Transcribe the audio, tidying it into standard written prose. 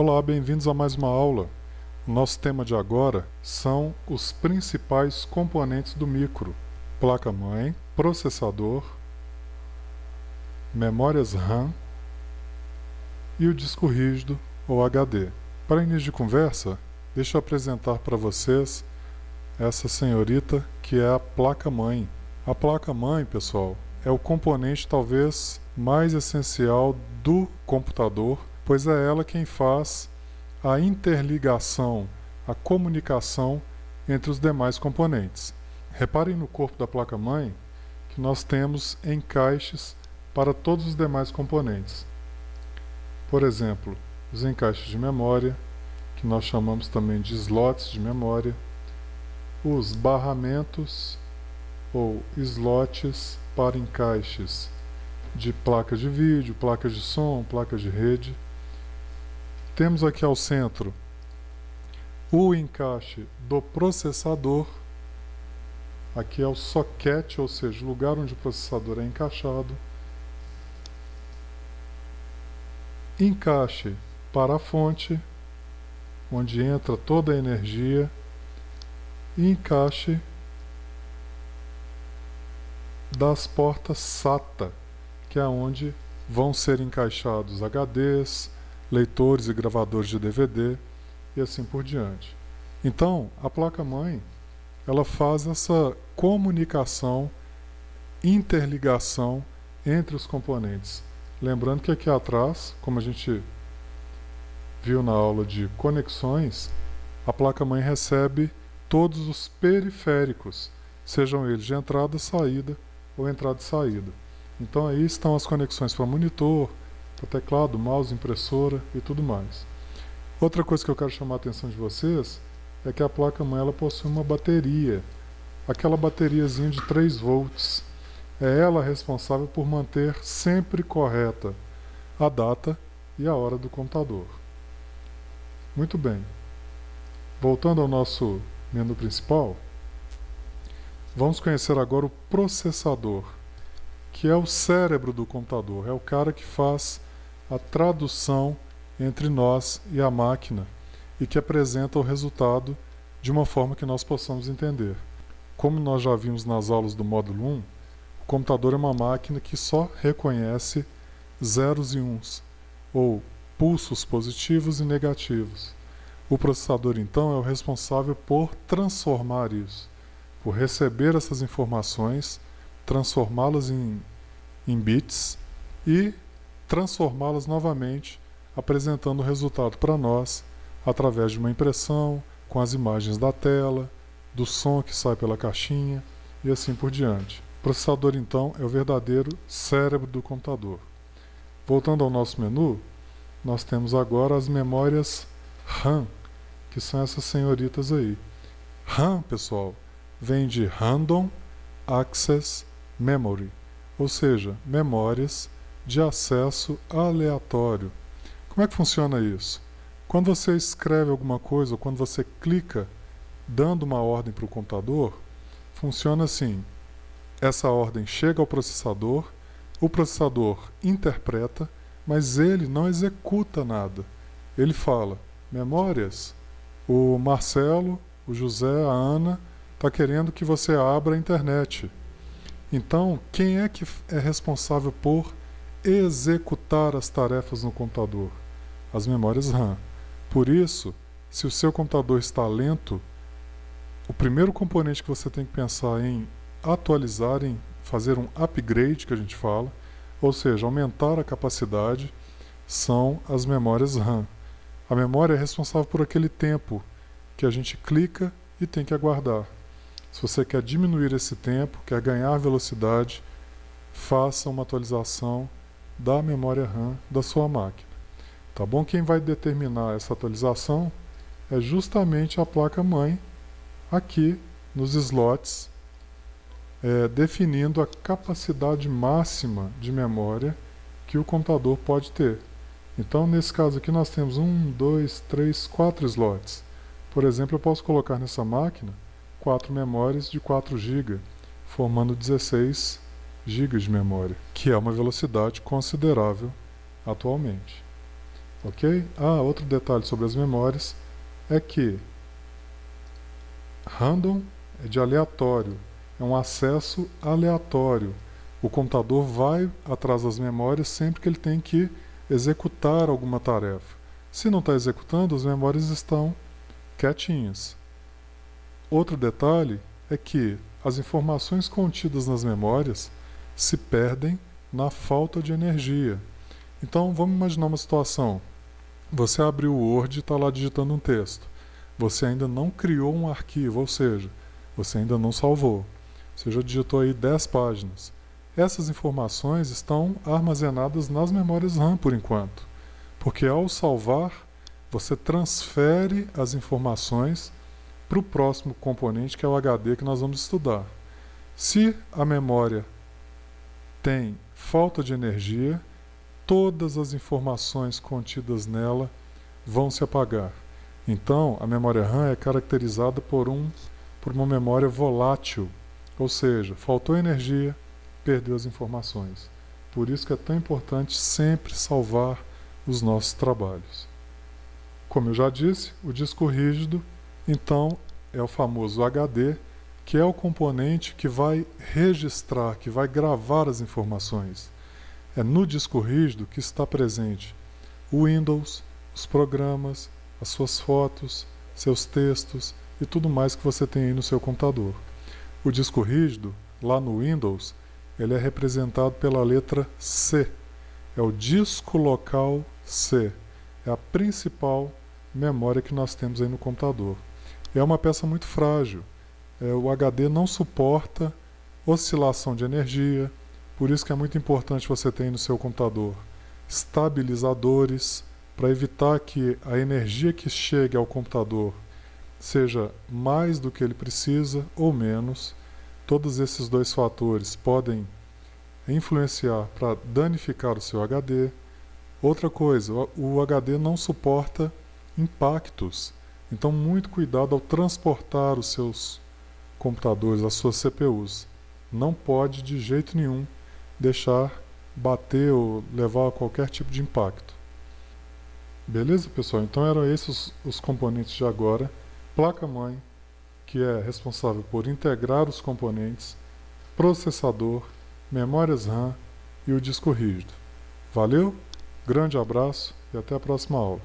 Olá, bem-vindos a mais uma aula. O nosso tema de agora são os principais componentes do micro: placa-mãe, processador, memórias RAM e o disco rígido ou HD. Para início de conversa, deixa eu apresentar para vocês essa senhorita que é a placa-mãe. A placa-mãe, pessoal, é o componente talvez mais essencial do computador, pois é ela quem faz a interligação, a comunicação entre os demais componentes. Reparem no corpo da placa-mãe que nós temos encaixes para todos os demais componentes. Por exemplo, os encaixes de memória, que nós chamamos também de slots de memória, os barramentos ou slots para encaixes de placas de vídeo, placas de som, placas de rede. Temos aqui ao centro o encaixe do processador. Aqui é o socket, ou seja, o lugar onde o processador é encaixado. Encaixe para a fonte, onde entra toda a energia. E encaixe das portas SATA, que é onde vão ser encaixados HDs, leitores e gravadores de DVD e assim por diante. Então, a placa-mãe, ela faz essa comunicação, interligação entre os componentes. Lembrando que aqui atrás, como a gente viu na aula de conexões, a placa-mãe recebe todos os periféricos, sejam eles de entrada, saída ou entrada e saída. Então aí estão as conexões para monitor, para teclado, mouse, impressora e tudo mais. Outra coisa que eu quero chamar a atenção de vocês é que a placa-mãe ela possui uma bateria, aquela bateriazinha de 3 volts. É ela responsável por manter sempre correta a data e a hora do computador. Muito bem. Voltando ao nosso menu principal, vamos conhecer agora o processador, que é o cérebro do computador, é o cara que faz a tradução entre nós e a máquina e que apresenta o resultado de uma forma que nós possamos entender. Como nós já vimos nas aulas do módulo 1, o computador é uma máquina que só reconhece zeros e uns, ou pulsos positivos e negativos. O processador, então, é o responsável por transformar isso, por receber essas informações, transformá-las em bits e transformá-las novamente, apresentando o resultado para nós através de uma impressão, com as imagens da tela, do som que sai pela caixinha e assim por diante. O processador, então, é o verdadeiro cérebro do computador. Voltando ao nosso menu, nós temos agora as memórias RAM, que são essas senhoritas aí. RAM, pessoal, vem de Random Access Memory, ou seja, memórias de acesso aleatório. Como é que funciona isso? Quando você escreve alguma coisa, ou quando você clica dando uma ordem para o computador, funciona assim. Essa ordem chega ao processador, o processador interpreta, mas ele não executa nada. Ele fala: memórias, o Marcelo, o José, a Ana está querendo que você abra a internet. Então, quem é que é responsável por executar as tarefas no computador? As memórias RAM. Por isso, se o seu computador está lento, o primeiro componente que você tem que pensar em atualizar, em fazer um upgrade, que a gente fala, ou seja, aumentar a capacidade, são as memórias RAM. A memória é responsável por aquele tempo que a gente clica e tem que aguardar. Se você quer diminuir esse tempo, quer ganhar velocidade, faça uma atualização da memória RAM da sua máquina. Tá bom? Quem vai determinar essa atualização é justamente a placa-mãe, aqui nos slots, definindo a capacidade máxima de memória que o computador pode ter. Então, nesse caso aqui, nós temos 1, 2, 3, 4 slots. Por exemplo, eu posso colocar nessa máquina 4 memórias de 4 GB, formando 16 GB de memória, que é uma velocidade considerável atualmente. ok? Outro detalhe sobre as memórias é que random é de aleatório, é um acesso aleatório. O computador vai atrás das memórias sempre que ele tem que executar alguma tarefa. Se não está executando, as memórias estão quietinhas. Outro detalhe é que as informações contidas nas memórias se perdem na falta de energia. Então, vamos imaginar uma situação. Você abriu o Word e está lá digitando um texto. Você ainda não criou um arquivo, ou seja, você ainda não salvou. Você já digitou aí 10 páginas. Essas informações estão armazenadas nas memórias RAM por enquanto, porque ao salvar, você transfere as informações para o próximo componente, que é o HD que nós vamos estudar. Se a memória tem falta de energia, todas as informações contidas nela vão se apagar. Então, a memória RAM é caracterizada por uma memória volátil, ou seja, faltou energia, perdeu as informações. Por isso que é tão importante sempre salvar os nossos trabalhos. Como eu já disse, o disco rígido, então, é o famoso HD, que é o componente que vai registrar, que vai gravar as informações. É no disco rígido que está presente o Windows, os programas, as suas fotos, seus textos e tudo mais que você tem aí no seu computador. O disco rígido, lá no Windows, ele é representado pela letra C. É o disco local C. É a principal memória que nós temos aí no computador. É uma peça muito frágil. O HD não suporta oscilação de energia, por isso que é muito importante você ter no seu computador estabilizadores para evitar que a energia que chegue ao computador seja mais do que ele precisa ou menos. Todos esses dois fatores podem influenciar para danificar o seu HD. Outra coisa, o HD não suporta impactos. Então, muito cuidado ao transportar os seus computadores, as suas CPUs. Não pode, de jeito nenhum, deixar bater ou levar a qualquer tipo de impacto. Beleza, pessoal? Então, eram esses os componentes de agora. Placa-mãe, que é responsável por integrar os componentes, processador, memórias RAM e o disco rígido. Valeu, grande abraço e até a próxima aula.